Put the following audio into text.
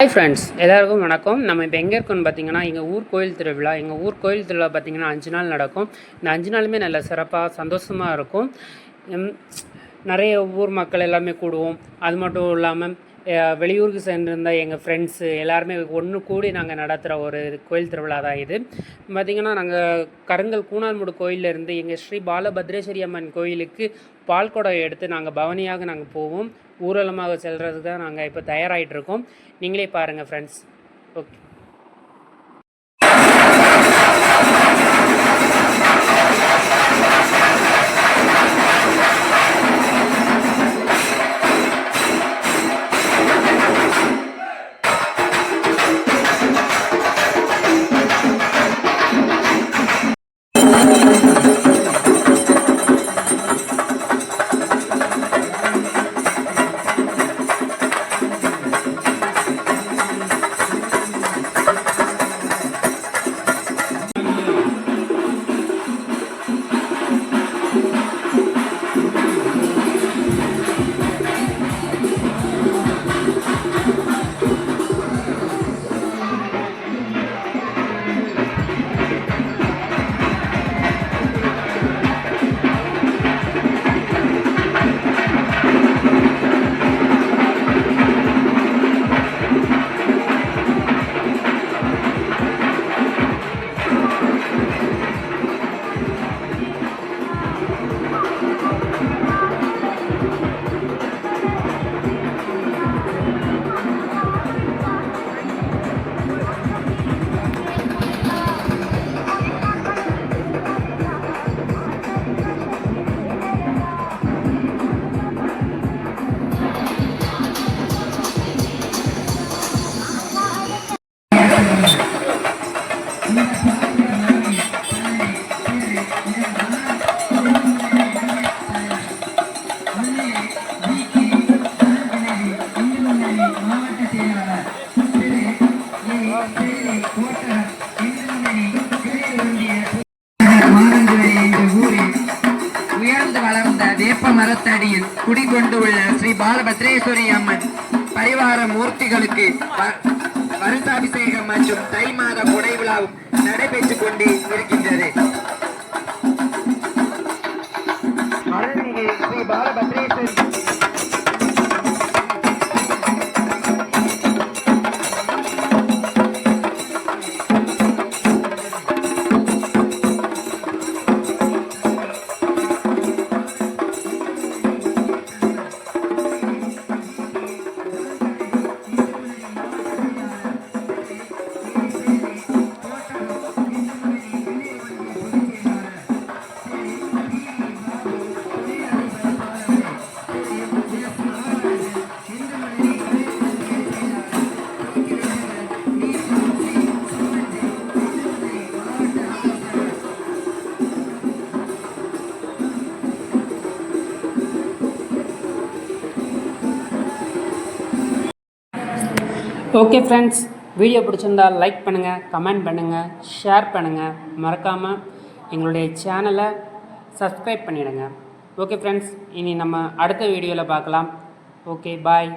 Hi friends, எல்லாருக்கும் வணக்கம். நம்ம இப்போ எங்கே இருக்கோம்னு பார்த்தீங்கன்னா, எங்கள் ஊர் கோயில் திருவிழா. எங்கள் ஊர் கோயில் திருவிழா பார்த்திங்கன்னா 5 நாள் நடக்கும். இந்த 5 நாளுமே நல்ல சிறப்பாக சந்தோஷமாக இருக்கும். நிறைய ஊர் மக்கள் எல்லாமே கூடுவோம். அது மட்டும் இல்லாமல் வெளியூருக்கு சென்றிருந்த எங்கள் ஃப்ரெண்ட்ஸு எல்லாருமே ஒன்று கூடி நாங்கள் நடத்துகிற ஒரு கோயில் திருவிழா தான் இது. பார்த்திங்கன்னா, நாங்கள் கருங்கல் கூனார்மூடு கோயிலேருந்து எங்கள் ஸ்ரீ பாலபத்ரேஸ்வரி அம்மன் கோயிலுக்கு பால்குடம் எடுத்து நாங்கள் பவனியாக நாங்கள் போவோம். ஊர்வலமாக செல்கிறதுக்கு தான் நாங்கள் இப்போ தயாராகிட்ருக்கோம். நீங்களே பாருங்கள் ஃப்ரெண்ட்ஸ். ஓகே. உயர்ந்து வளர்ந்த வேப்ப மரத்தடியில் குடிகொண்டுள்ள ஸ்ரீ பாலபத்ரேஸ்வரி அம்மன் பரிவார மூர்த்திகளுக்கு வருஷாபிஷேகம் மற்றும் தை மாத கொடை விழாவும் நடைபெற்றுக் கொண்டு இருக்கின்றது. ஸ்ரீ பாலபத்ரேஸ்வரி ஓகே ஃப்ரெண்ட்ஸ், வீடியோ பிடிச்சிருந்தால் லைக் பண்ணுங்கள், கமெண்ட் பண்ணுங்கள், ஷேர் பண்ணுங்கள். மறக்காமல் எங்களுடைய சேனலை சப்ஸ்கிரைப் பண்ணிவிடுங்க. ஓகே ஃப்ரெண்ட்ஸ், இனி நம்ம அடுத்த வீடியோவில் பார்க்கலாம். ஓகே, பாய்.